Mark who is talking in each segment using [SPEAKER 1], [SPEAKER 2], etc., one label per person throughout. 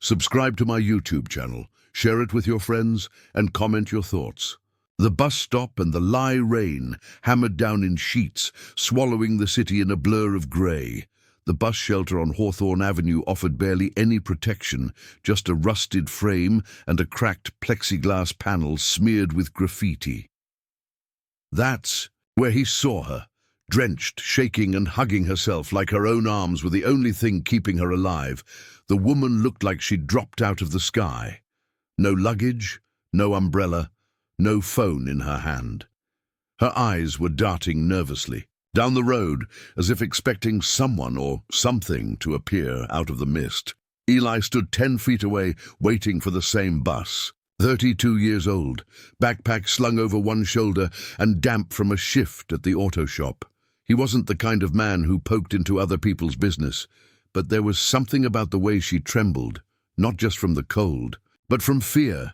[SPEAKER 1] Subscribe to my YouTube channel, share it with your friends, and comment your thoughts. The bus stop and the Lye rain hammered down in sheets, swallowing the city in a blur of grey. The bus shelter on Hawthorne Avenue offered barely any protection, just a rusted frame and a cracked plexiglass panel smeared with graffiti. That's where he saw her, drenched, shaking and hugging herself like her own arms were the only thing keeping her alive. The woman looked like she'd dropped out of the sky. No luggage, no umbrella, no phone in her hand. Her eyes were darting nervously down the road, as if expecting someone or something to appear out of the mist. Eli stood 10 feet away, waiting for the same bus. 32 years old, backpack slung over one shoulder and damp from a shift at the auto shop. He wasn't the kind of man who poked into other people's business, but there was something about the way she trembled, not just from the cold, but from fear.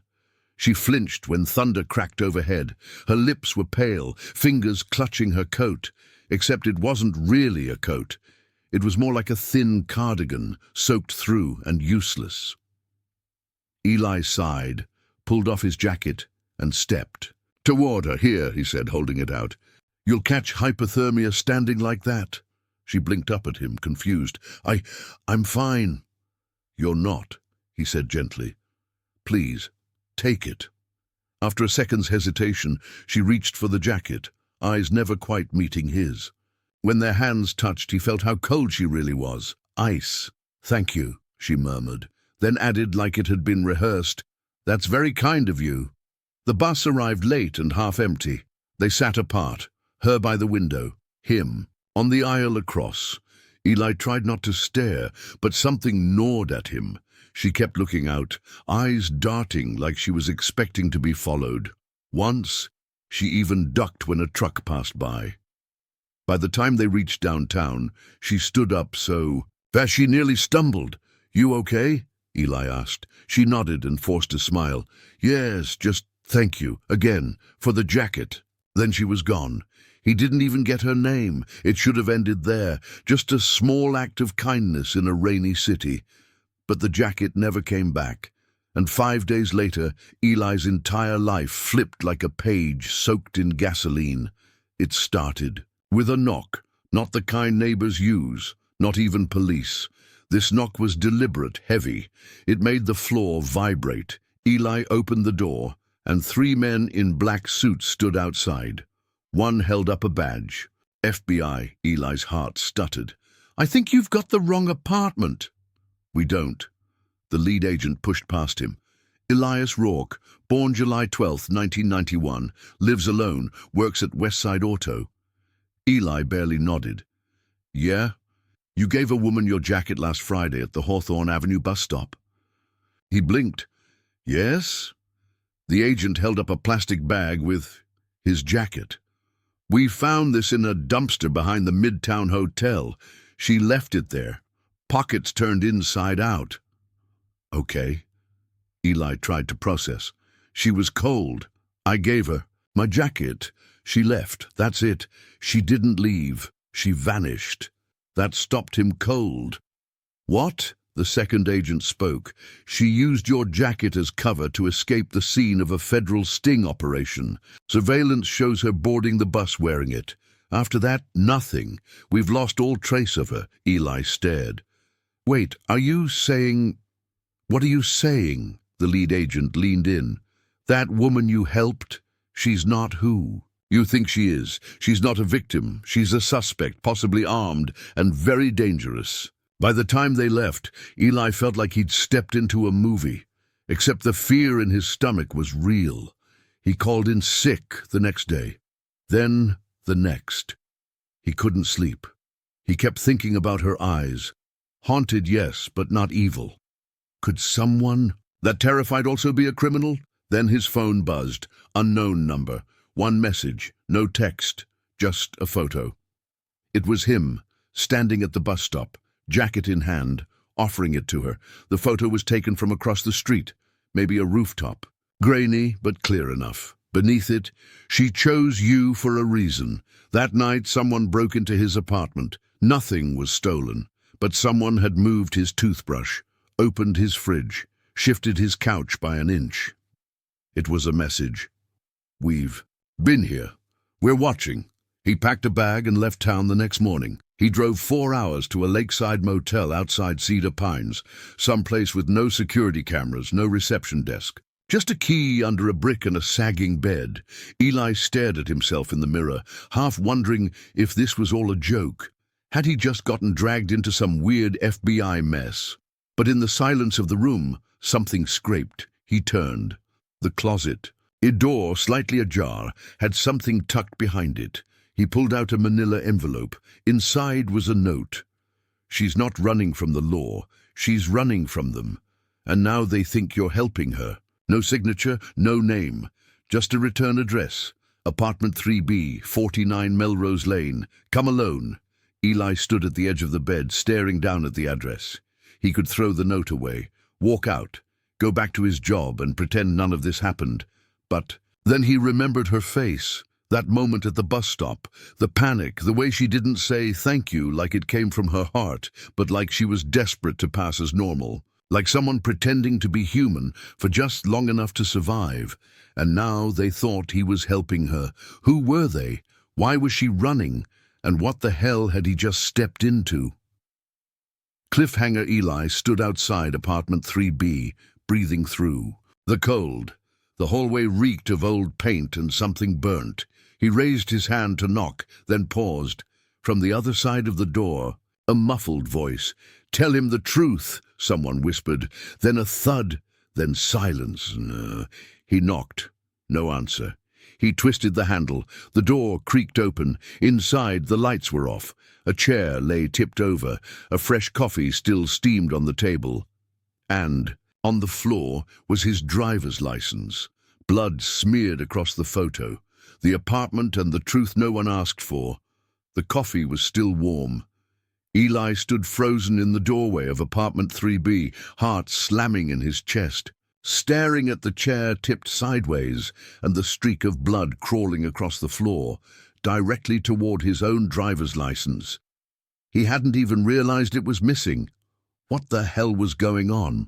[SPEAKER 1] She flinched when thunder cracked overhead. Her lips were pale, fingers clutching her coat, except it wasn't really a coat. It was more like a thin cardigan, soaked through and useless. Eli sighed, pulled off his jacket, and stepped. "Toward her, here," he said, holding it out. "You'll catch hypothermia standing like that." She blinked up at him, confused. I'm fine." "You're not," he said gently. "Please, take it." After a second's hesitation, she reached for the jacket, eyes never quite meeting his. When their hands touched, he felt how cold she really was. "Ice." "Thank you," she murmured, then added like it had been rehearsed, "That's very kind of you." The bus arrived late and half empty. They sat apart, her by the window, him on the aisle across. Eli tried not to stare, but something gnawed at him. She kept looking out, eyes darting like she was expecting to be followed. Once, she even ducked when a truck passed by. By the time they reached downtown, she stood up so fast she nearly stumbled. "You okay?" Eli asked. She nodded and forced a smile. "Yes, just thank you, again, for the jacket." Then she was gone. He didn't even get her name. It should have ended there, just a small act of kindness in a rainy city. But the jacket never came back, and 5 days later, Eli's entire life flipped like a page soaked in gasoline. It started with a knock, not the kind neighbors use, not even police. This knock was deliberate, heavy. It made the floor vibrate. Eli opened the door, and 3 men in black suits stood outside. One held up a badge. "FBI," Eli's heart stuttered. "I think you've got the wrong apartment." "We don't." The lead agent pushed past him. "Elias Rourke, born July 12, 1991, lives alone, works at Westside Auto." Eli barely nodded. "Yeah? You gave a woman your jacket last Friday at the Hawthorne Avenue bus stop." He blinked. "Yes?" The agent held up a plastic bag with his jacket. "We found this in a dumpster behind the Midtown Hotel. She left it there. Pockets turned inside out." "Okay." Eli tried to process. "She was cold. I gave her my jacket. She left. That's it. She didn't leave. She vanished." That stopped him cold. "What?" The second agent spoke. "She used your jacket as cover to escape the scene of a federal sting operation. Surveillance shows her boarding the bus wearing it. After that, nothing. We've lost all trace of her." Eli stared. "Wait, are you saying—" "What are you saying?" The lead agent leaned in. "That woman you helped, she's not who you think she is. She's not a victim. She's a suspect, possibly armed, and very dangerous." By the time they left, Eli felt like he'd stepped into a movie, except the fear in his stomach was real. He called in sick the next day, then the next. He couldn't sleep. He kept thinking about her eyes. Haunted, yes, but not evil. Could someone that terrified also be a criminal? Then his phone buzzed. Unknown number. One message, no text, just a photo. It was him, standing at the bus stop, jacket in hand, offering it to her. The photo was taken from across the street, maybe a rooftop. Grainy, but clear enough. Beneath it, "She chose you for a reason. That night someone broke into his apartment. Nothing was stolen, but someone had moved his toothbrush. opened his fridge, shifted his couch by an inch. It was a message. "We've been here. We're watching." He packed a bag and left town the next morning. He drove 4 hours to a lakeside motel outside Cedar Pines, someplace with no security cameras, no reception desk. Just a key under a brick and a sagging bed. Eli stared at himself in the mirror, half wondering if this was all a joke. Had he just gotten dragged into some weird FBI mess? But in the silence of the room, something scraped. He turned. The closet, a door slightly ajar, had something tucked behind it. He pulled out a manila envelope. Inside was a note. "She's not running from the law. She's running from them. And now they think you're helping her." No signature, no name. Just a return address. Apartment 3B, 49 Melrose Lane. Come alone. Eli stood at the edge of the bed, staring down at the address. He could throw the note away, walk out, go back to his job and pretend none of this happened. But then he remembered her face. That moment at the bus stop, the panic, the way she didn't say thank you like it came from her heart, but like she was desperate to pass as normal, like someone pretending to be human for just long enough to survive. And now they thought he was helping her. Who were they? Why was she running? And what the hell had he just stepped into? Cliffhanger Eli stood outside apartment 3B, breathing through the cold. The hallway reeked of old paint and something burnt. He raised his hand to knock, then paused. From the other side of the door, a muffled voice. "Tell him the truth," someone whispered. Then a thud, then silence. He knocked. No answer. He twisted the handle. The door creaked open. Inside, the lights were off. A chair lay tipped over. A fresh coffee still steamed on the table. And on the floor was his driver's license. Blood smeared across the photo. The apartment and the truth no one asked for. The coffee was still warm. Eli stood frozen in the doorway of apartment 3B, heart slamming in his chest, staring at the chair tipped sideways and the streak of blood crawling across the floor, directly toward his own driver's license. He hadn't even realized it was missing. What the hell was going on?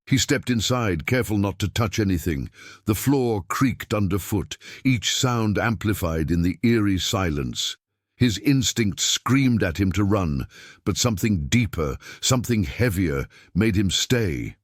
[SPEAKER 1] He stepped inside, careful not to touch anything. The floor creaked underfoot, each sound amplified in the eerie silence. His instinct screamed at him to run, but something deeper, something heavier, made him stay.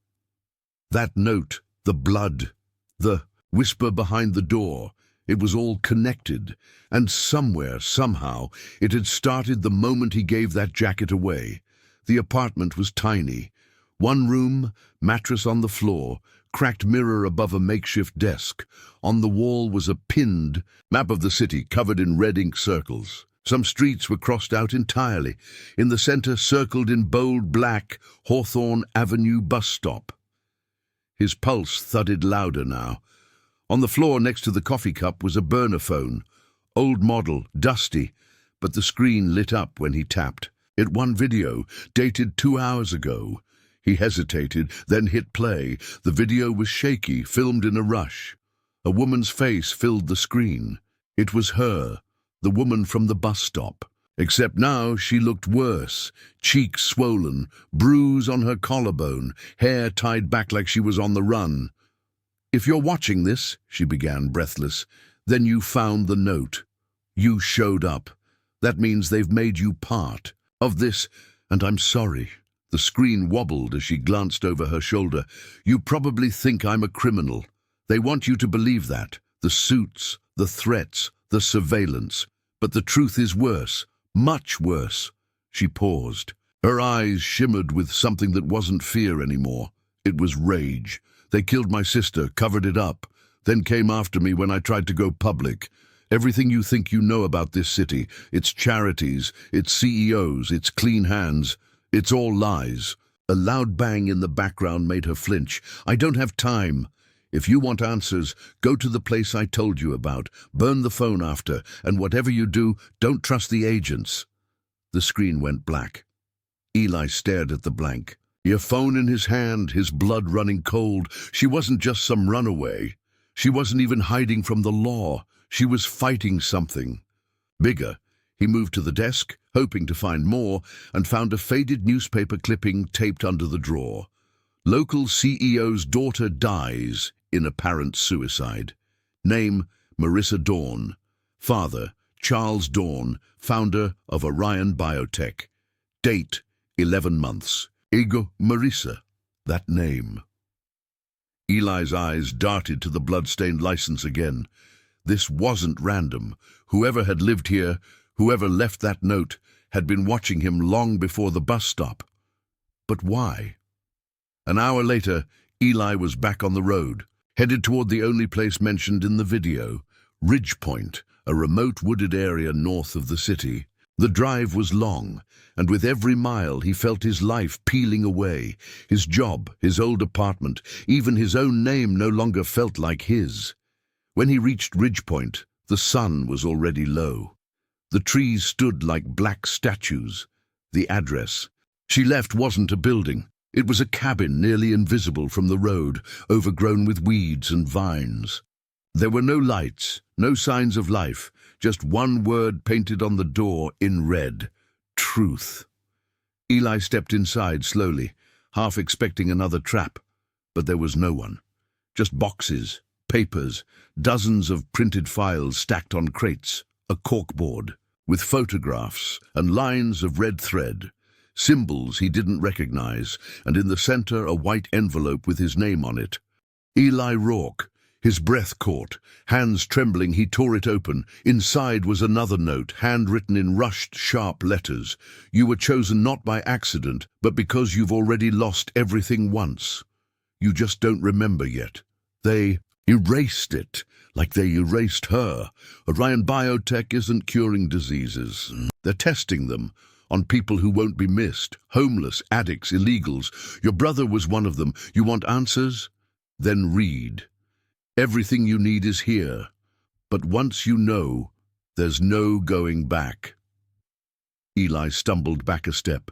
[SPEAKER 1] That note, the blood, the whisper behind the door, it was all connected, and somewhere, somehow, it had started the moment he gave that jacket away. The apartment was tiny. One room, mattress on the floor, cracked mirror above a makeshift desk. On the wall was a pinned map of the city covered in red ink circles. Some streets were crossed out entirely. In the center, circled in bold black, Hawthorne Avenue bus stop. His pulse thudded louder now. On the floor next to the coffee cup was a burner phone. Old model, dusty, but the screen lit up when he tapped. It won video, dated 2 hours ago. He hesitated, then hit play. The video was shaky, filmed in a rush. A woman's face filled the screen. It was her, the woman from the bus stop. Except now she looked worse. Cheeks swollen, bruise on her collarbone, hair tied back like she was on the run. "If you're watching this," she began, breathless, "then you found the note. You showed up. That means they've made you part of this, and I'm sorry." The screen wobbled as she glanced over her shoulder. "You probably think I'm a criminal. They want you to believe that. The suits, the threats, the surveillance. But the truth is worse, much worse." She paused. Her eyes shimmered with something that wasn't fear anymore. It was rage. "They killed my sister, covered it up, then came after me when I tried to go public. Everything you think you know about this city, its charities, its CEOs, its clean hands, it's all lies." A loud bang in the background made her flinch. "I don't have time. If you want answers, go to the place I told you about. Burn the phone after, and whatever you do, don't trust the agents." The screen went black. Eli stared at the blank. Your phone in his hand, his blood running cold. She wasn't just some runaway. She wasn't even hiding from the law. She was fighting something bigger. He moved to the desk, hoping to find more, and found a faded newspaper clipping taped under the drawer. Local CEO's daughter dies in apparent suicide. Name, Marissa Dawn. Father, Charles Dawn, founder of Orion Biotech. Date, 11 months. Ego Marissa. That name. Eli's eyes darted to the blood-stained license again. This wasn't random. Whoever had lived here, whoever left that note, had been watching him long before the bus stop. But why? An hour later, Eli was back on the road, headed toward the only place mentioned in the video, Ridgepoint, a remote wooded area north of the city. The drive was long, and with every mile he felt his life peeling away. His job, his old apartment, even his own name no longer felt like his. When he reached Ridgepoint, the sun was already low. The trees stood like black statues. The address she left wasn't a building. It was a cabin nearly invisible from the road, overgrown with weeds and vines. There were no lights, no signs of life, just one word painted on the door in red: truth. Eli stepped inside slowly, half expecting another trap, but there was no one. Just boxes, papers, dozens of printed files stacked on crates, a corkboard, with photographs and lines of red thread, symbols he didn't recognize, and in the center a white envelope with his name on it. Eli Rourke. His breath caught. Hands trembling, he tore it open. Inside was another note, handwritten in rushed, sharp letters. You were chosen not by accident, but because you've already lost everything once. You just don't remember yet. They erased it, like they erased her. Orion Biotech isn't curing diseases. They're testing them on people who won't be missed. Homeless, addicts, illegals. Your brother was one of them. You want answers? Then read. Everything you need is here, but once you know, there's no going back. Eli stumbled back a step.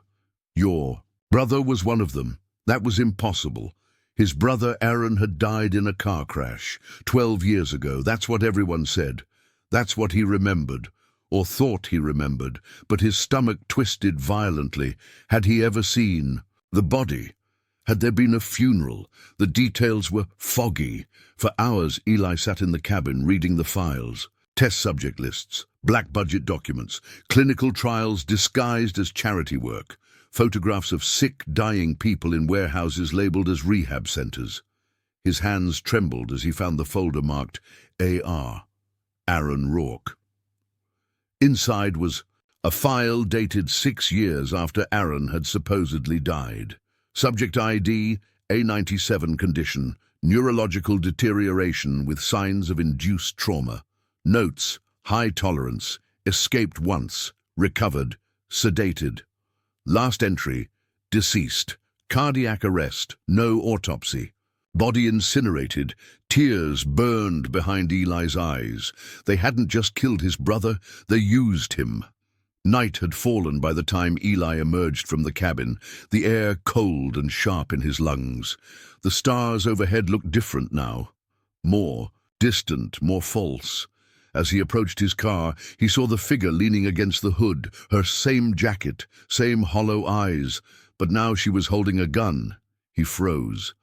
[SPEAKER 1] Your brother was one of them. That was impossible. His brother Aaron had died in a car crash 12 years ago. That's what everyone said. That's what he remembered, or thought he remembered, but his stomach twisted violently. Had he ever seen the body? Had there been a funeral? The details were foggy. For hours, Eli sat in the cabin reading the files. Test subject lists, black budget documents, clinical trials disguised as charity work, photographs of sick, dying people in warehouses labeled as rehab centers. His hands trembled as he found the folder marked AR, Aaron Rourke. Inside was a file dated 6 years after Aaron had supposedly died. Subject ID, A97 condition, neurological deterioration with signs of induced trauma. Notes, high tolerance, escaped once, recovered, sedated. Last entry, deceased, cardiac arrest, no autopsy. Body incinerated, tears burned behind Eli's eyes. They hadn't just killed his brother, they used him. Night had fallen by the time Eli emerged from the cabin, the air cold and sharp in his lungs. The stars overhead looked different now. More distant, more false. As he approached his car, he saw the figure leaning against the hood, her same jacket, same hollow eyes, but now she was holding a gun. He froze.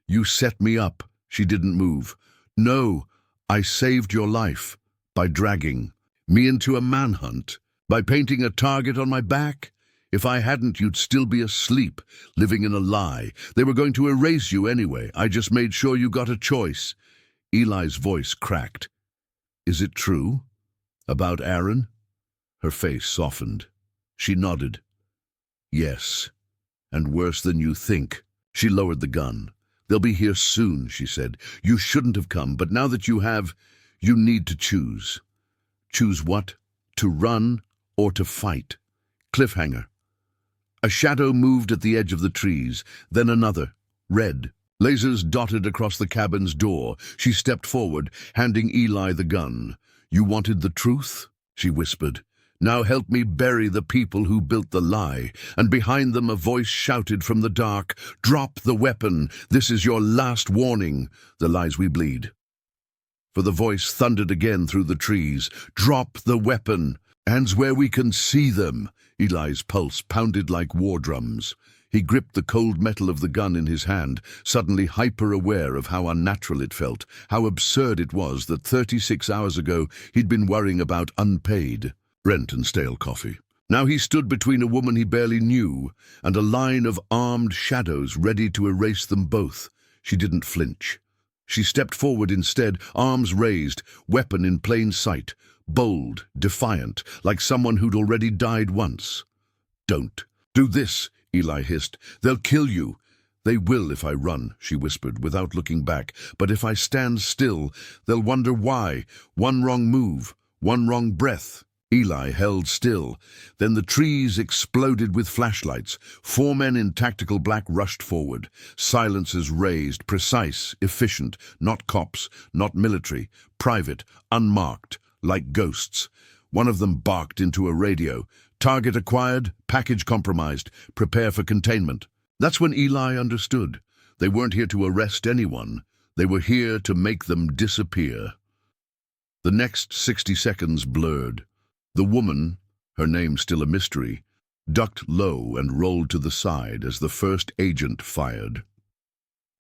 [SPEAKER 1] You set me up. She didn't move. No, I saved your life by dragging me into a manhunt. By painting a target on my back? If I hadn't, you'd still be asleep, living in a lie. They were going to erase you anyway. I just made sure you got a choice. Eli's voice cracked. Is it true? About Aaron? Her face softened. She nodded. Yes, and worse than you think. She lowered the gun. They'll be here soon, she said. You shouldn't have come, but now that you have, you need to choose. Choose what? To run or to fight? Cliffhanger. A shadow moved at the edge of the trees, then another, red. Lasers dotted across the cabin's door. She stepped forward, handing Eli the gun. You wanted the truth? She whispered. Now help me bury the people who built the lie. And behind them a voice shouted from the dark, drop the weapon. This is your last warning. The lies we bleed. For the voice thundered again through the trees. Drop the weapon. Hands where we can see them. Eli's pulse pounded like war drums. He gripped the cold metal of the gun in his hand, suddenly hyper-aware of how unnatural it felt, how absurd it was that 36 hours ago he'd been worrying about unpaid rent and stale coffee. Now he stood between a woman he barely knew and a line of armed shadows ready to erase them both. She didn't flinch. She stepped forward instead, arms raised, weapon in plain sight, bold, defiant, like someone who'd already died once. "Don't do this," Eli hissed. "They'll kill you." "They will if I run," she whispered, without looking back. "But if I stand still, they'll wonder why. One wrong move, one wrong breath." Eli held still. Then the trees exploded with flashlights. 4 men in tactical black rushed forward. Silencers raised, precise, efficient, not cops, not military, private, unmarked, like ghosts. One of them barked into a radio. "Target acquired, package compromised, prepare for containment." That's when Eli understood. They weren't here to arrest anyone. They were here to make them disappear. The next 60 seconds blurred. The woman, her name still a mystery, ducked low and rolled to the side as the first agent fired.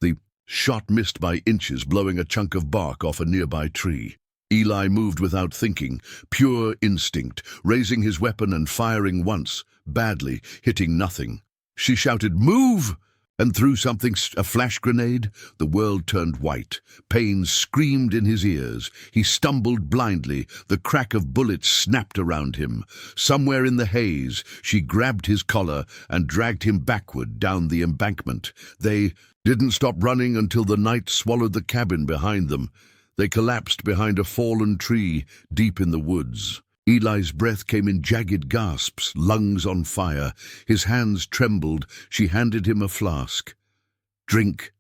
[SPEAKER 1] The shot missed by inches, blowing a chunk of bark off a nearby tree. Eli moved without thinking, pure instinct, raising his weapon and firing once, badly, hitting nothing. She shouted, "Move!" and threw something, a flash grenade. The world turned white. Pain screamed in his ears. He stumbled blindly. The crack of bullets snapped around him. Somewhere in the haze, she grabbed his collar and dragged him backward down the embankment. They didn't stop running until the night swallowed the cabin behind them. They collapsed behind a fallen tree deep in the woods. Eli's breath came in jagged gasps, lungs on fire. His hands trembled. She handed him a flask. "Drink."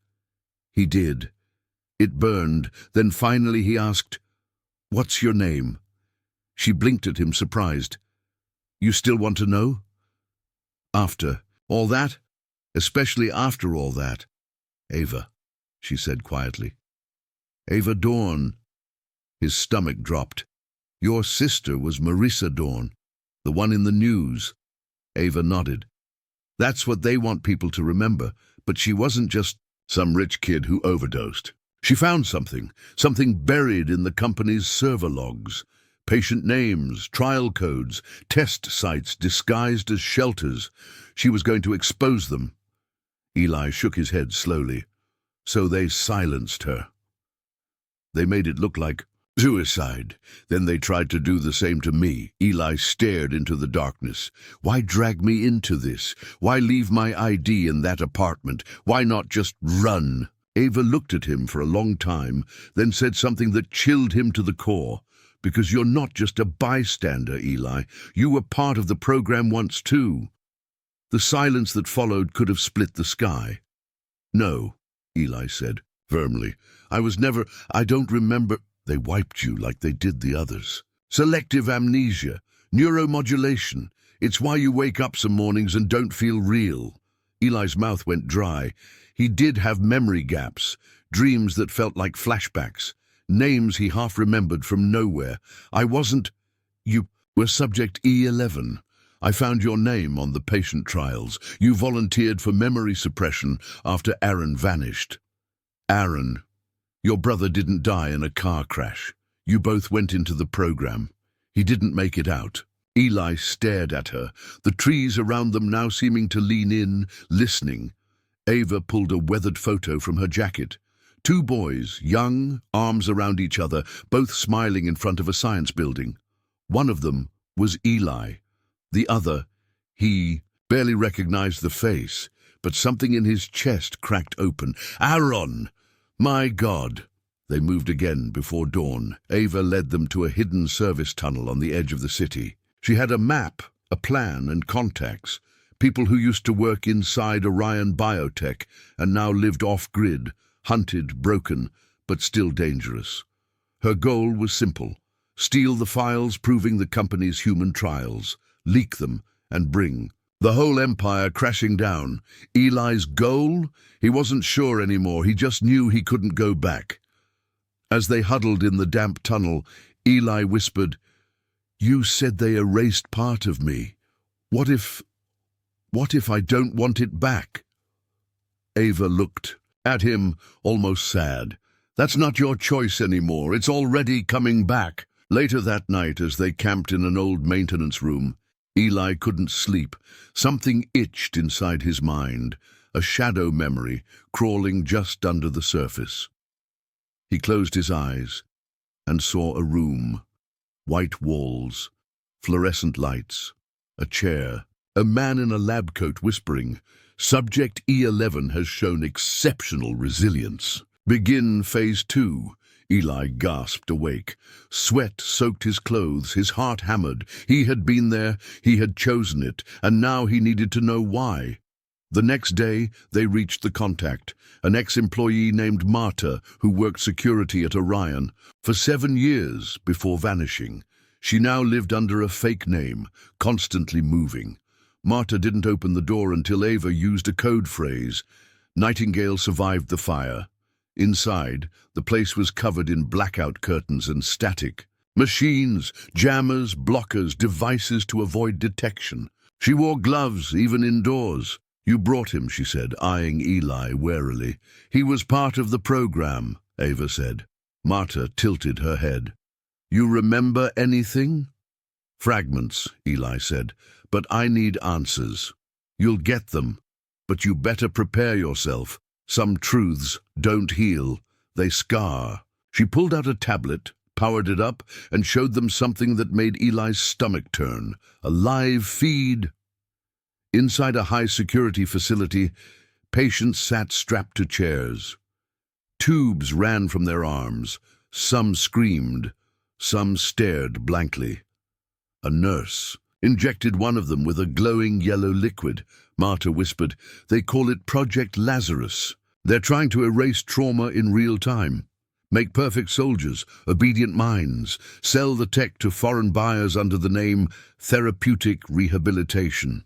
[SPEAKER 1] He did. It burned. Then finally he asked, "What's your name?" She blinked at him, surprised. "You still want to know?" "After all that? Especially after all that?" "Ava," she said quietly. "Ava Dawn." His stomach dropped. "Your sister was Marissa Dawn, the one in the news." Ava nodded. "That's what they want people to remember, but she wasn't just some rich kid who overdosed. She found something buried in the company's server logs. Patient names, trial codes, test sites disguised as shelters. She was going to expose them." Eli shook his head slowly. "So they silenced her. They made it look like suicide. Then they tried to do the same to me." Eli stared into the darkness. "Why drag me into this? Why leave my ID in that apartment? Why not just run?" Ava looked at him for a long time, then said something that chilled him to the core. "Because you're not just a bystander, Eli. You were part of the program once too." The silence that followed could have split the sky. "No," Eli said firmly. I don't remember." "They wiped you like they did the others. Selective amnesia, neuromodulation. It's why you wake up some mornings and don't feel real." Eli's mouth went dry. He did have memory gaps, dreams that felt like flashbacks, names he half remembered from nowhere. You were subject E11. I found your name on the patient trials. You volunteered for memory suppression after Aaron vanished." "Aaron. Your brother didn't die in a car crash. You both went into the program. He didn't make it out." Eli stared at her, the trees around them now seeming to lean in, listening. Ava pulled a weathered photo from her jacket. 2 boys, young, arms around each other, both smiling in front of a science building. One of them was Eli. The other, he barely recognized the face, but something in his chest cracked open. "Aaron! My God!" They moved again before dawn. Ava led them to a hidden service tunnel on the edge of the city. She had a map, a plan, and contacts. People who used to work inside Orion Biotech and now lived off-grid, hunted, broken, but still dangerous. Her goal was simple: steal the files proving the company's human trials, leak them, and bring the whole empire crashing down. Eli's goal? He wasn't sure anymore. He just knew he couldn't go back. As they huddled in the damp tunnel, Eli whispered, "You said they erased part of me. What if, what if I don't want it back? Ava looked at him, almost sad. That's not your choice anymore. It's already coming back. Later that night, as they camped in an old maintenance room, Eli couldn't sleep. Something itched inside his mind, a shadow memory crawling just under the surface. He closed his eyes and saw a room, white walls, fluorescent lights, a chair, a man in a lab coat whispering, "Subject E11 has shown exceptional resilience. Begin phase 2. Eli gasped awake. Sweat soaked his clothes, his heart hammered. He had been there, he had chosen it, and now he needed to know why. The next day, they reached the contact, an ex-employee named Marta who worked security at Orion for 7 years before vanishing. She now lived under a fake name, constantly moving. Marta didn't open the door until Ava used a code phrase. Nightingale survived the fire. Inside, the place was covered in blackout curtains and static. Machines, jammers, blockers, devices to avoid detection. She wore gloves, even indoors. "You brought him," she said, eyeing Eli warily. "He was part of the program," Ava said. Marta tilted her head. "You remember anything?" "Fragments," Eli said, "but I need answers. You'll get them, but you better prepare yourself. Some truths don't heal, they scar." She pulled out a tablet, powered it up, and showed them something that made Eli's stomach turn. A live feed. Inside a high-security facility, patients sat strapped to chairs. Tubes ran from their arms. Some screamed. Some stared blankly. A nurse injected one of them with a glowing yellow liquid. Marta whispered, "They call it Project Lazarus. They're trying to erase trauma in real time. Make perfect soldiers, obedient minds, sell the tech to foreign buyers under the name therapeutic rehabilitation.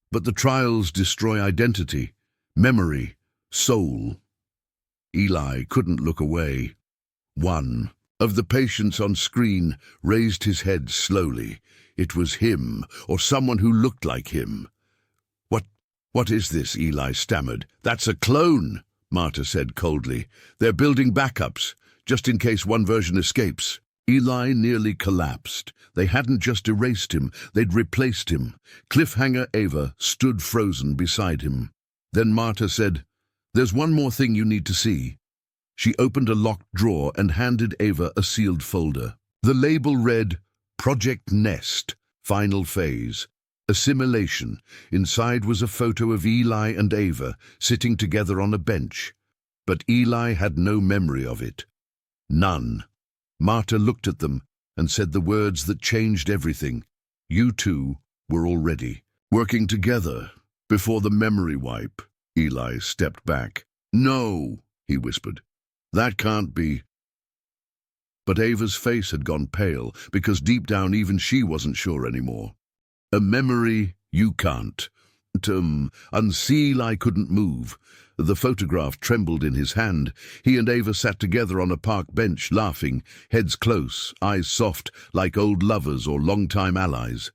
[SPEAKER 1] But the trials destroy identity, memory, soul." Eli couldn't look away. One of the patients on screen raised his head slowly. It was him, or someone who looked like him. What is this?" Eli stammered. "That's a clone," Marta said coldly. "They're building backups, just in case one version escapes." Eli nearly collapsed. They hadn't just erased him, they'd replaced him. Cliffhanger Ava stood frozen beside him. Then Marta said, "There's one more thing you need to see." She opened a locked drawer and handed Ava a sealed folder. The label read, "Project Nest, Final Phase. Assimilation." Inside was a photo of Eli and Ava sitting together on a bench. But Eli had no memory of it. None. Marta looked at them and said the words that changed everything. "You two were already working together before the memory wipe." Eli stepped back. "No," he whispered. "That can't be." But Ava's face had gone pale, because deep down even she wasn't sure anymore. "A memory you can't unsee." Eli couldn't move. The photograph trembled in his hand. He and Ava sat together on a park bench, laughing, heads close, eyes soft, like old lovers or long-time allies.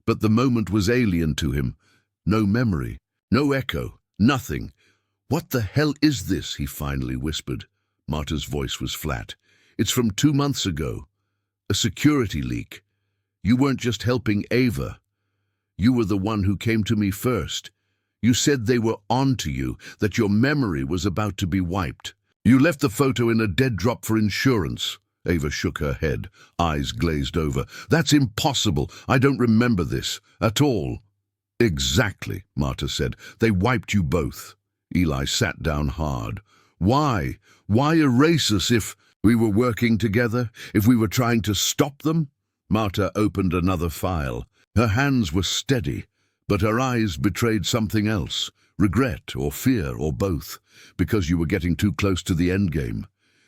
[SPEAKER 1] But the moment was alien to him. No memory, no echo, nothing. "What the hell is this?" he finally whispered. Marta's voice was flat. "It's from 2 months ago. A security leak. You weren't just helping Ava. You were the one who came to me first. You said they were on to you, that your memory was about to be wiped. You left the photo in a dead drop for insurance." Ava shook her head, eyes glazed over. "That's impossible. I don't remember this at all." "Exactly," Marta said. "They wiped you both." Eli sat down hard. "Why? Why erase us if we were working together? If we were trying to stop them?" Marta opened another file. Her hands were steady, but her eyes betrayed something else, regret or fear or both, because you were getting too close to the endgame.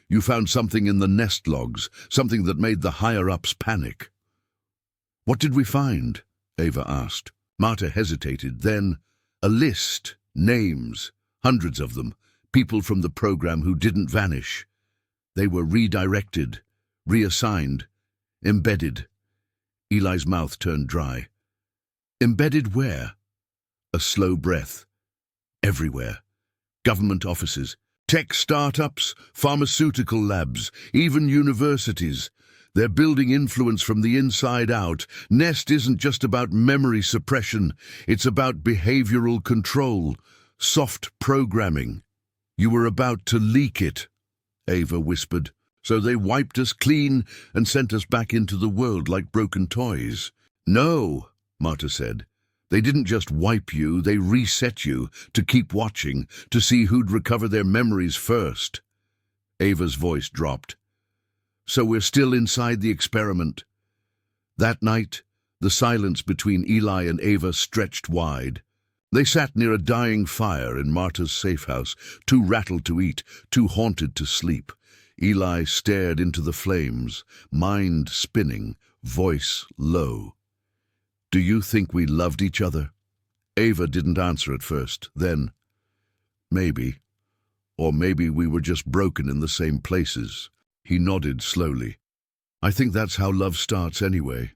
[SPEAKER 1] You found something in the nest logs, something that made the higher-ups panic. "What did we find?" Ava asked. Marta hesitated, then a list, names, hundreds of them, people from the program who didn't vanish. They were redirected, reassigned, embedded. Eli's mouth turned dry. Embedded where? A slow breath. Everywhere. Government offices, tech startups, pharmaceutical labs, even universities. They're building influence from the inside out. Nest isn't just about memory suppression, it's about behavioral control, soft programming. You were about to leak it, Ava whispered. So they wiped us clean and sent us back into the world like broken toys. No, Marta said. They didn't just wipe you, they reset you to keep watching, to see who'd recover their memories first. Ava's voice dropped. So we're still inside the experiment. That night, the silence between Eli and Ava stretched wide. They sat near a dying fire in Marta's safe house, too rattled to eat, too haunted to sleep. Eli stared into the flames, mind spinning, voice low. Do you think we loved each other? Ava didn't answer at first. Then, maybe. Or maybe we were just broken in the same places. He nodded slowly. I think that's how love starts anyway.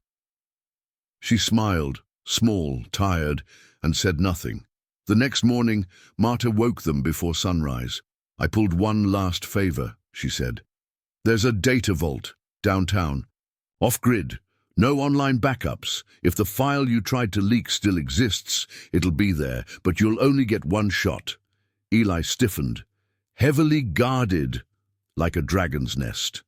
[SPEAKER 1] She smiled, small, tired, and said nothing. The next morning, Marta woke them before sunrise. I pulled one last favor, she said. There's a data vault, downtown. Off-grid. No online backups. If the file you tried to leak still exists, it'll be there, but you'll only get one shot. Eli stiffened. Heavily guarded, like a dragon's nest.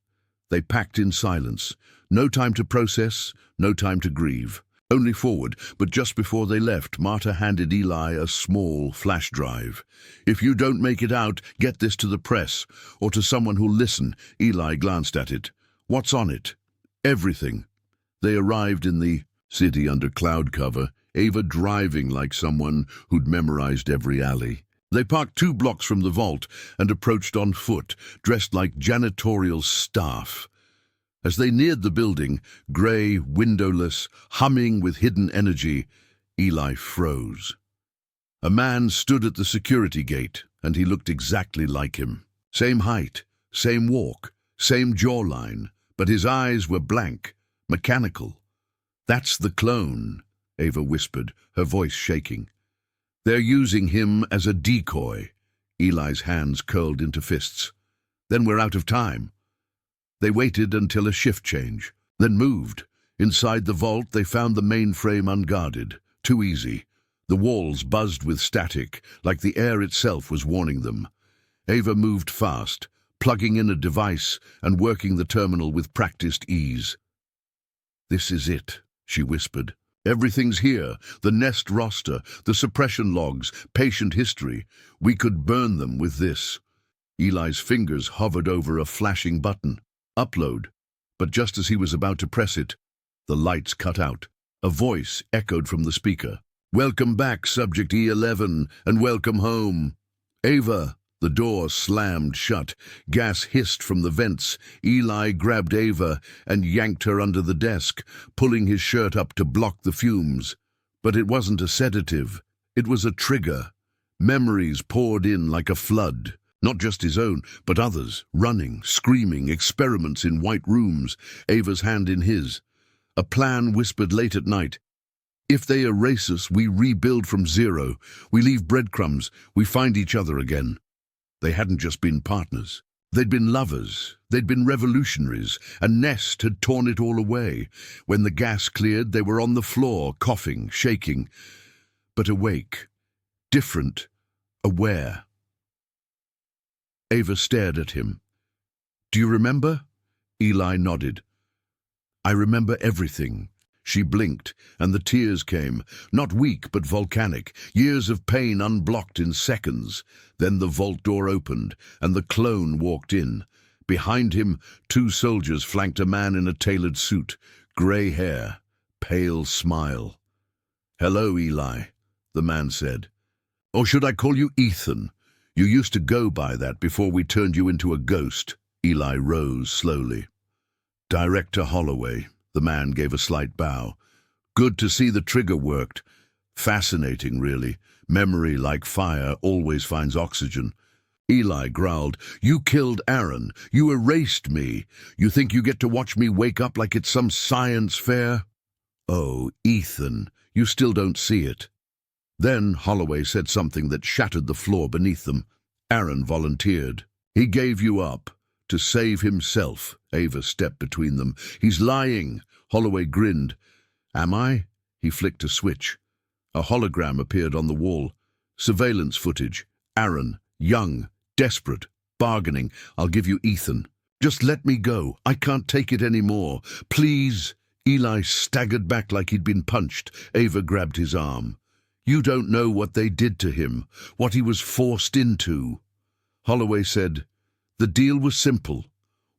[SPEAKER 1] They packed in silence. No time to process, no time to grieve. Only forward, but just before they left, Marta handed Eli a small flash drive. If you don't make it out, get this to the press, or to someone who'll listen. Eli glanced at it. What's on it? Everything. They arrived in the city under cloud cover, Ava driving like someone who'd memorized every alley. They parked 2 blocks from the vault and approached on foot, dressed like janitorial staff. As they neared the building, grey, windowless, humming with hidden energy, Eli froze. A man stood at the security gate, and he looked exactly like him. Same height, same walk, same jawline, but his eyes were blank, mechanical. That's the clone, Ava whispered, her voice shaking. They're using him as a decoy. Eli's hands curled into fists. Then we're out of time. They waited until a shift change, then moved. Inside the vault, they found the mainframe unguarded. Too easy. The walls buzzed with static, like the air itself was warning them. Ava moved fast, plugging in a device and working the terminal with practiced ease. This is it, she whispered. Everything's here, the Nest roster, the suppression logs, patient history. We could burn them with this. Eli's fingers hovered over a flashing button. Upload. But just as he was about to press it, the lights cut out. A voice echoed from the speaker. Welcome back, Subject E11, and welcome home. Ava. The door slammed shut. Gas hissed from the vents. Eli grabbed Ava and yanked her under the desk, pulling his shirt up to block the fumes. But it wasn't a sedative. It was a trigger. Memories poured in like a flood. Not just his own, but others, running, screaming, experiments in white rooms, Ava's hand in his. A plan whispered late at night. If they erase us, we rebuild from zero. We leave breadcrumbs. We find each other again. They hadn't just been partners. They'd been lovers. They'd been revolutionaries. A Nest had torn it all away. When the gas cleared, they were on the floor, coughing, shaking, but awake, different, aware. Ava stared at him. Do you remember? Eli nodded. I remember everything. She blinked, and the tears came, not weak but volcanic, years of pain unblocked in seconds. Then the vault door opened, and the clone walked in. Behind him, 2 soldiers flanked a man in a tailored suit, grey hair, pale smile. Hello, Eli, the man said. Or should I call you Ethan? You used to go by that before we turned you into a ghost. Eli rose slowly. Director Holloway. The man gave a slight bow. Good to see the trigger worked. Fascinating, really. Memory, like fire, always finds oxygen. Eli growled, You killed Aaron. You erased me. You think you get to watch me wake up like it's some science fair? Oh, Ethan, You still don't see it." Then Holloway said something that shattered the floor beneath them. Aaron volunteered. "He gave you up to save himself." Ava stepped between them. "He's lying." Holloway grinned. "Am I?" He flicked a switch. A hologram appeared on the wall. Surveillance footage. Aaron, young, desperate, bargaining. "I'll give you Ethan. Just let me go. I can't take it anymore. Please." Eli staggered back like he'd been punched. Ava grabbed his arm. "You don't know what they did to him, what he was forced into." Holloway said, "The deal was simple.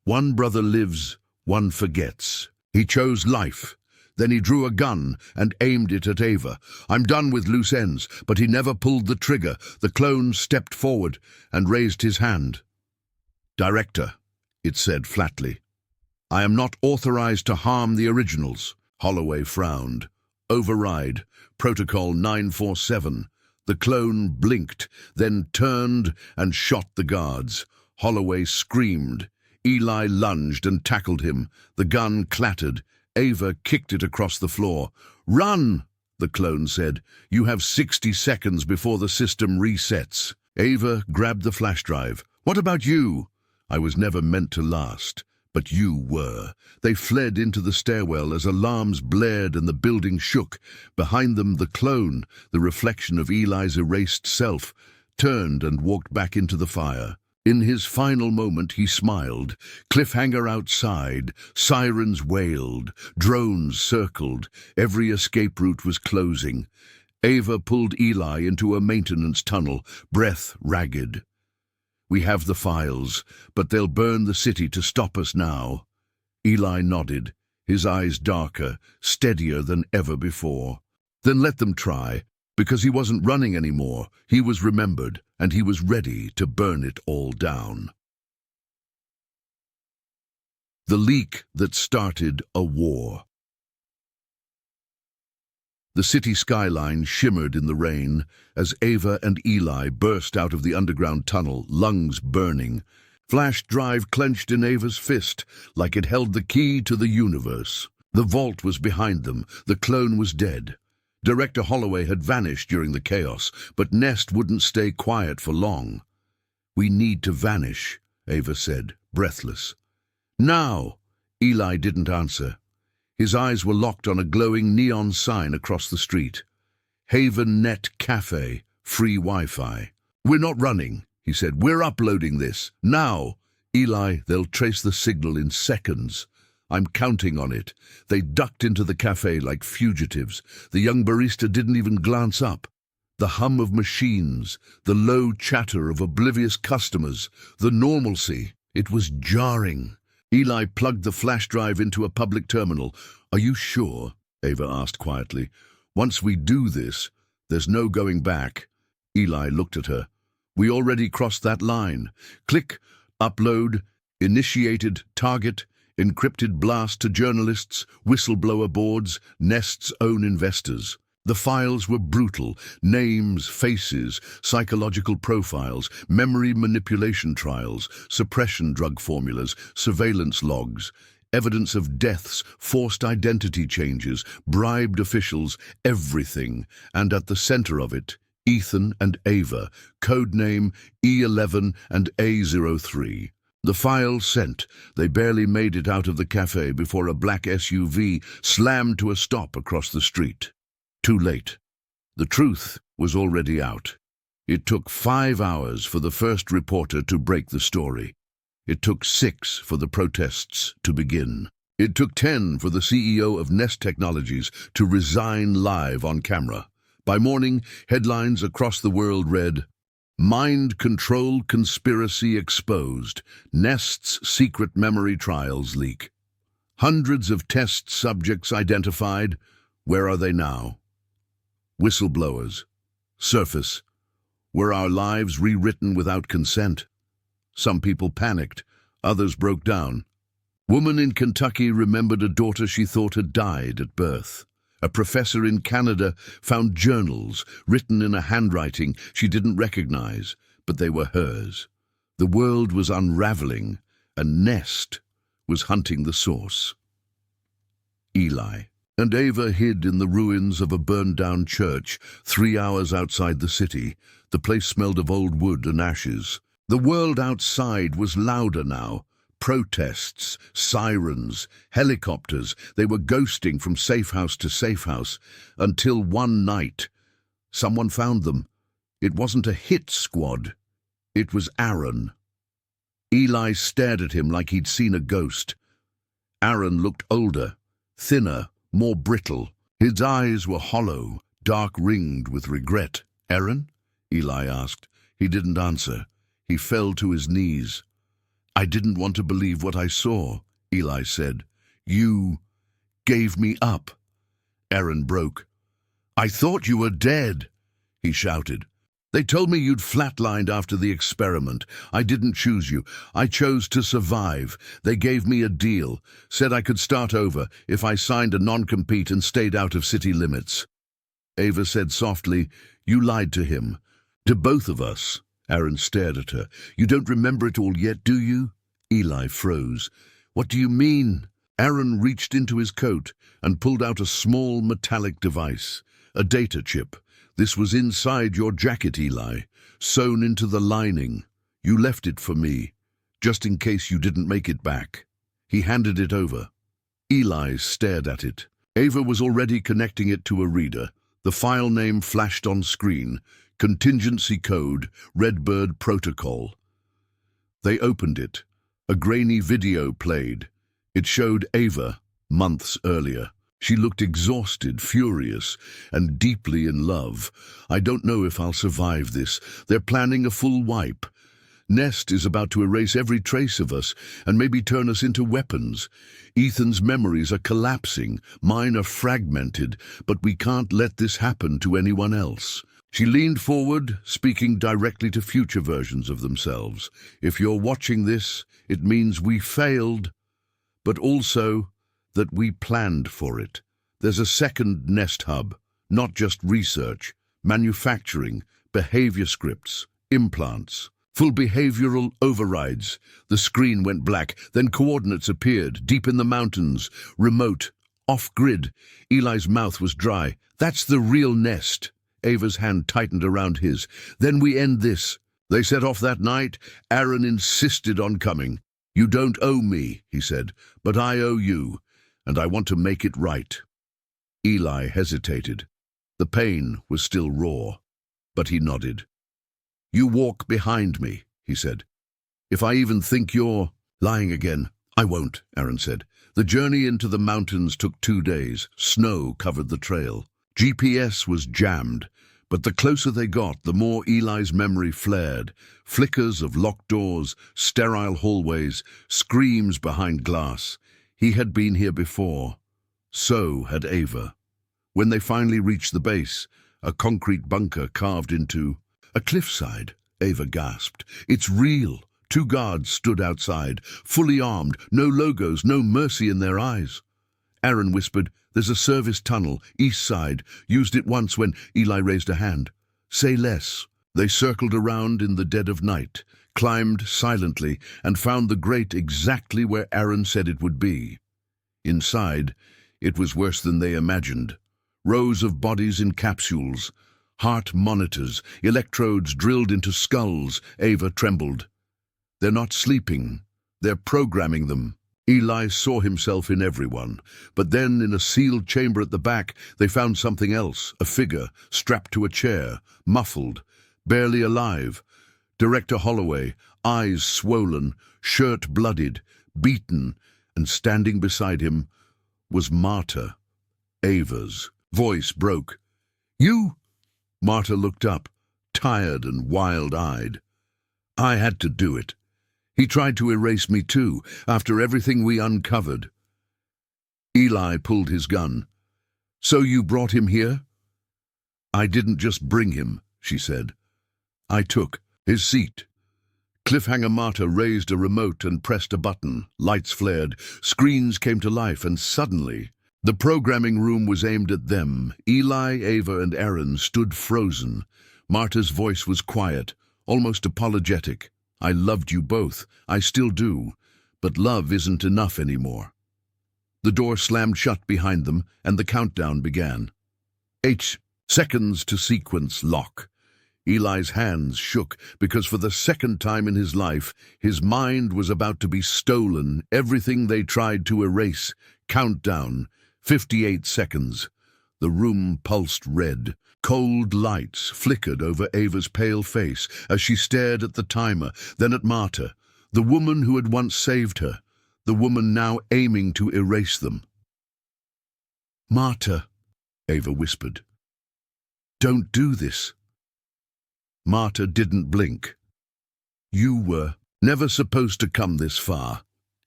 [SPEAKER 1] One brother lives, one forgets. He chose life. Then he drew a gun and aimed it at Ava. I'm done with loose ends," but he never pulled the trigger. The clone stepped forward and raised his hand. "Director," it said flatly, "I am not authorized to harm the originals." Holloway frowned. "Override. Protocol 947. The clone blinked, then turned and shot the guards. Holloway screamed. Eli lunged and tackled him. The gun clattered. Ava kicked it across the floor. "Run!" the clone said. "You have 60 seconds before the system resets." Ava grabbed the flash drive. "What about you?" "I was never meant to last. But you were." They fled into the stairwell as alarms blared and the building shook. Behind them, the clone, the reflection of Eli's erased self, turned and walked back into the fire. In his final moment, he smiled. Cliffhanger outside, sirens wailed, drones circled, every escape route was closing. Ava pulled Eli into a maintenance tunnel, breath ragged. "We have the files, but they'll burn the city to stop us now." Eli nodded, his eyes darker, steadier than ever before. "Then let them try." Because he wasn't running anymore, he was remembered, and he was ready to burn it all down. The leak that started a war. The city skyline shimmered in the rain as Ava and Eli burst out of the underground tunnel, lungs burning. Flash drive clenched in Ava's fist, like it held the key to the universe. The vault was behind them. The clone was dead. Director Holloway had vanished during the chaos, but Nest wouldn't stay quiet for long. "We need to vanish," Ava said, breathless. "Now!" Eli didn't answer. His eyes were locked on a glowing neon sign across the street. Haven Net Cafe, free Wi-Fi. "We're not running," he said. "We're uploading this. Now!" "Eli, they'll trace the signal in seconds. I'm counting on it." They ducked into the cafe like fugitives. The young barista didn't even glance up. The hum of machines, the low chatter of oblivious customers, the normalcy. It was jarring. Eli plugged the flash drive into a public terminal. "Are you sure?" Ava asked quietly. "Once we do this, there's no going back." Eli looked at her. "We already crossed that line." Click, upload, initiated, target, encrypted blast to journalists, whistleblower boards, Nest's own investors. The files were brutal. Names, faces, psychological profiles, memory manipulation trials, suppression drug formulas, surveillance logs, evidence of deaths, forced identity changes, bribed officials, everything. And at the center of it, Ethan and Ava, codename E11 and A03. The file sent. They barely made it out of the cafe before a black SUV slammed to a stop across the street. Too late. The truth was already out. It took 5 hours for the first reporter to break the story. It took 6 for the protests to begin. It took 10 for the CEO of Nest Technologies to resign live on camera. By morning, headlines across the world read, "Mind Control Conspiracy Exposed. Nest's Secret Memory Trials Leak." Hundreds of test subjects identified. Where are they now? Whistleblowers. Surface. Were our lives rewritten without consent? Some people panicked. Others broke down. Woman in Kentucky remembered a daughter she thought had died at birth. A professor in Canada found journals written in a handwriting she didn't recognize, but they were hers. The world was unraveling, and Nest was hunting the source. Eli. And Ava hid in the ruins of a burned-down church 3 hours outside the city. The place smelled of old wood and ashes. The world outside was louder now. Protests, sirens, helicopters. They were ghosting from safe house to safe house, until one night, someone found them. It wasn't a hit squad. It was Aaron. Eli stared at him like he'd seen a ghost. Aaron looked older, thinner, more brittle. His eyes were hollow, dark-ringed with regret. "Aaron?" Eli asked. He didn't answer. He fell to his knees. "I didn't want to believe what I saw," Eli said. "You gave me up." Aaron broke. "I thought you were dead," he shouted. "They told me you'd flatlined after the experiment. I didn't choose you. I chose to survive. They gave me a deal, said I could start over if I signed a non-compete and stayed out of city limits." Ava said softly, "You lied to him. To both of us." Aaron stared at her. "You don't remember it all yet, do you?" Eli froze. "What do you mean?" Aaron reached into his coat and pulled out a small metallic device, a data chip. "This was inside your jacket, Eli, sewn into the lining. You left it for me, just in case you didn't make it back." He handed it over. Eli stared at it. Ava was already connecting it to a reader. The file name flashed on screen. Contingency code, Redbird Protocol. They opened it. A grainy video played. It showed Ava, months earlier. She looked exhausted, furious, and deeply in love. "I don't know if I'll survive this. They're planning a full wipe. Nest is about to erase every trace of us and maybe turn us into weapons. Ethan's memories are collapsing. Mine are fragmented, but we can't let this happen to anyone else." She leaned forward, speaking directly to future versions of themselves. "If you're watching this, it means we failed, but also that we planned for it. There's a second Nest hub, not just research, manufacturing, behavior scripts, implants, full behavioral overrides." The screen went black, then coordinates appeared, deep in the mountains, remote, off-grid. Eli's mouth was dry. "That's the real Nest." Ava's hand tightened around his. "Then we end this." They set off that night. Aaron insisted on coming. "You don't owe me," he said, "but I owe you, and I want to make it right." Eli hesitated. The pain was still raw, but he nodded. "You walk behind me," he said. "If I even think you're lying again." "I won't," Aaron said. The journey into the mountains took 2 days. Snow covered the trail. GPS was jammed, but the closer they got, the more Eli's memory flared. Flickers of locked doors, sterile hallways, screams behind glass. He had been here before. So had Ava. When they finally reached the base, a concrete bunker carved into a cliffside, Ava gasped. "It's real." 2 guards stood outside, fully armed, no logos, no mercy in their eyes. Aaron whispered, "There's a service tunnel, east side. Used it once when..." Eli raised a hand. "Say less." They circled around in the dead of night, climbed silently, and found the grate exactly where Aaron said it would be. Inside, it was worse than they imagined. Rows of bodies in capsules, heart monitors, electrodes drilled into skulls. Ava trembled. "They're not sleeping. They're programming them." Eli saw himself in everyone, but then in a sealed chamber at the back, they found something else, a figure strapped to a chair, muffled, barely alive. Director Holloway, eyes swollen, shirt bloodied, beaten, and standing beside him was Marta. Ava's voice broke. "You?" Marta looked up, tired and wild-eyed. "I had to do it. He tried to erase me too, after everything we uncovered." Eli pulled his gun. "So you brought him here?" "I didn't just bring him," she said. "I took his seat." Cliffhanger Marta raised a remote and pressed a button. Lights flared, screens came to life, and suddenly the programming room was aimed at them. Eli, Ava, and Aaron stood frozen. Marta's voice was quiet, almost apologetic. "I loved you both. I still do. But love isn't enough anymore." The door slammed shut behind them, and the countdown began. 8 seconds to sequence lock. Eli's hands shook because for the second time in his life, his mind was about to be stolen, everything they tried to erase. Countdown, 58 seconds. The room pulsed red. Cold lights flickered over Ava's pale face as she stared at the timer, then at Marta, the woman who had once saved her, the woman now aiming to erase them. "Marta," Ava whispered. "Don't do this." Marta didn't blink. "You were never supposed to come this far."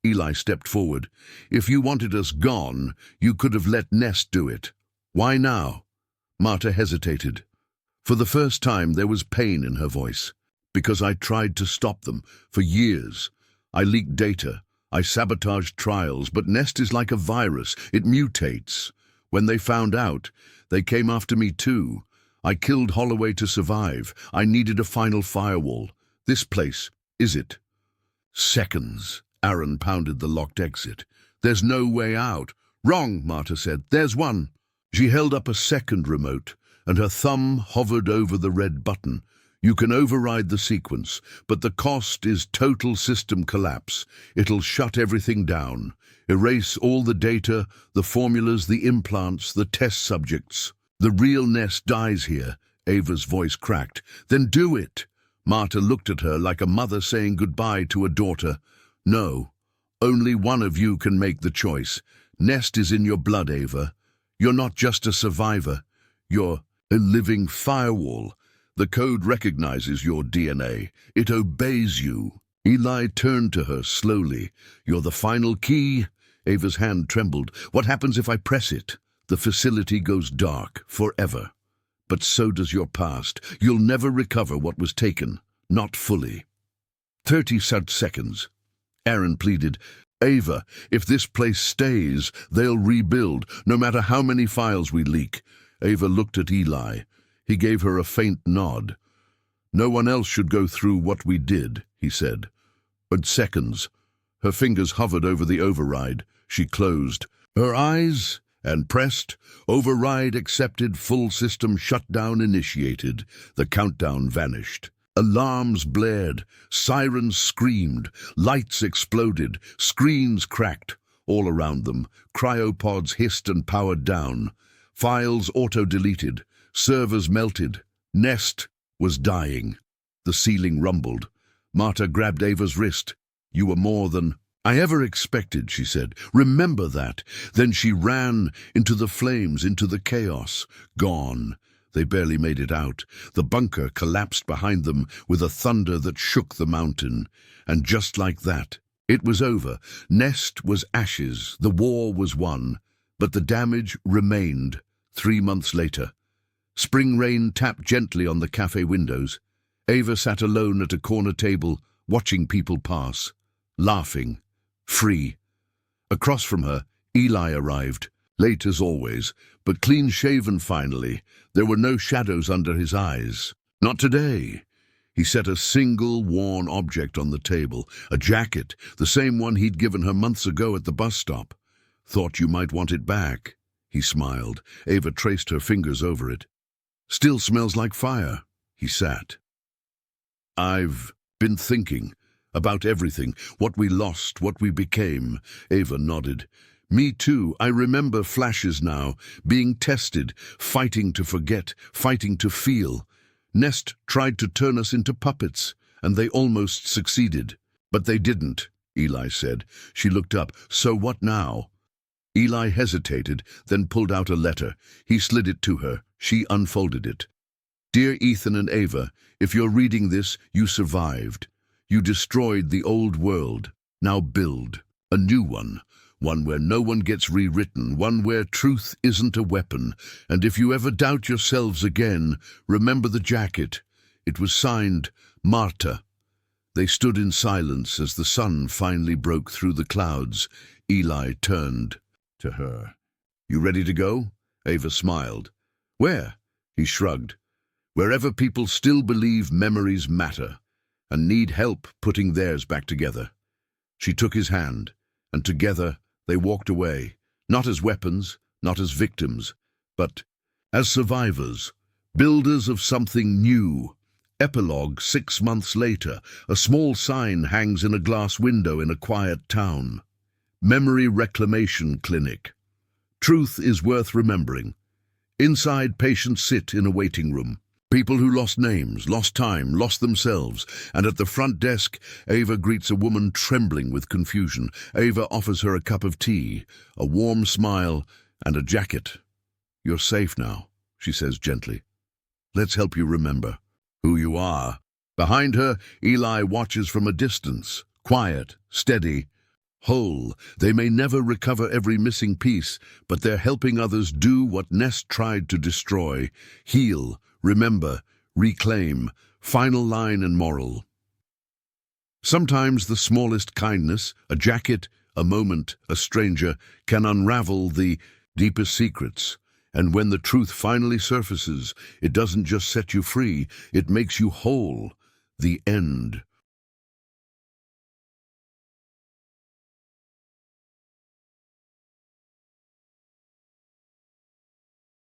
[SPEAKER 1] Eli stepped forward. "If you wanted us gone, you could have let Nest do it. Why now?" Marta hesitated. For the first time there was pain in her voice. "Because I tried to stop them for years. I leaked data. I sabotaged trials, but Nest is like a virus. It mutates. When they found out, they came after me too. I killed Holloway to survive. I needed a final firewall. This place, is it?" "Seconds." Aaron pounded the locked exit. "There's no way out." "Wrong," Marta said. "There's one." She held up a second remote, and her thumb hovered over the red button. "You can override the sequence, but the cost is total system collapse. It'll shut everything down. Erase all the data, the formulas, the implants, the test subjects. The real Nest dies here." Ava's voice cracked. "Then do it." Marta looked at her like a mother saying goodbye to a daughter. "No, only one of you can make the choice. Nest is in your blood, Ava. You're not just a survivor. You're a living firewall. The code recognizes your DNA. It obeys you." Eli turned to her slowly. "You're the final key." Ava's hand trembled. "What happens if I press it?" "The facility goes dark forever. But so does your past. You'll never recover what was taken. Not fully." 30 such seconds. Aaron pleaded. "Ava, if this place stays, they'll rebuild, no matter how many files we leak." Ava looked at Eli. He gave her a faint nod. "No one else should go through what we did," he said. But seconds. Her fingers hovered over the override. She closed her eyes and pressed. Override accepted. Full system shutdown initiated. The countdown vanished. Alarms blared, sirens screamed, lights exploded, screens cracked. All around them, cryopods hissed and powered down. Files auto-deleted, servers melted. Nest was dying. The ceiling rumbled. Marta grabbed Ava's wrist. "You were more than I ever expected," she said. "Remember that." Then she ran into the flames, into the chaos. Gone. They barely made it out. The bunker collapsed behind them with a thunder that shook the mountain. And just like that, it was over. Nest was ashes. The war was won. But the damage remained. 3 months later. Spring rain tapped gently on the cafe windows. Ava sat alone at a corner table, watching people pass, laughing, free. Across from her, Eli arrived. Late as always, but clean-shaven finally. There were no shadows under his eyes. "Not today." He set a single worn object on the table, a jacket, the same one he'd given her months ago at the bus stop. "Thought you might want it back." He smiled. Ava traced her fingers over it. "Still smells like fire." He sat. "I've been thinking about everything, what we lost, what we became." Ava nodded. "Me too. I remember flashes now, being tested, fighting to forget, fighting to feel. Nest tried to turn us into puppets, and they almost succeeded. But they didn't," Eli said. She looked up. "So what now?" Eli hesitated, then pulled out a letter. He slid it to her. She unfolded it. "Dear Ethan and Ava, if you're reading this, you survived. You destroyed the old world. Now build a new one. One where no one gets rewritten, one where truth isn't a weapon. And if you ever doubt yourselves again, remember the jacket. It was signed, Marta." They stood in silence as the sun finally broke through the clouds. Eli turned to her. "You ready to go?" Ava smiled. "Where?" He shrugged. "Wherever people still believe memories matter, and need help putting theirs back together." She took his hand, and together they walked away, Not as weapons, not as victims, but as survivors, builders of something new. Epilogue 6 months later, a small sign hangs in a glass window in a quiet town. Memory Reclamation Clinic. Truth is worth remembering. Inside, patients sit in a waiting room. People who lost names, lost time, lost themselves. And at the front desk, Ava greets a woman trembling with confusion. Ava offers her a cup of tea, a warm smile, and a jacket. "You're safe now," she says gently. "Let's help you remember who you are." Behind her, Eli watches from a distance, quiet, steady, whole. They may never recover every missing piece, but they're helping others do what Ness tried to destroy: heal, remember, reclaim. Final line and moral. Sometimes the smallest kindness, a jacket, a moment, a stranger, can unravel the deepest secrets. And when the truth finally surfaces, it doesn't just set you free, it makes you whole. The end.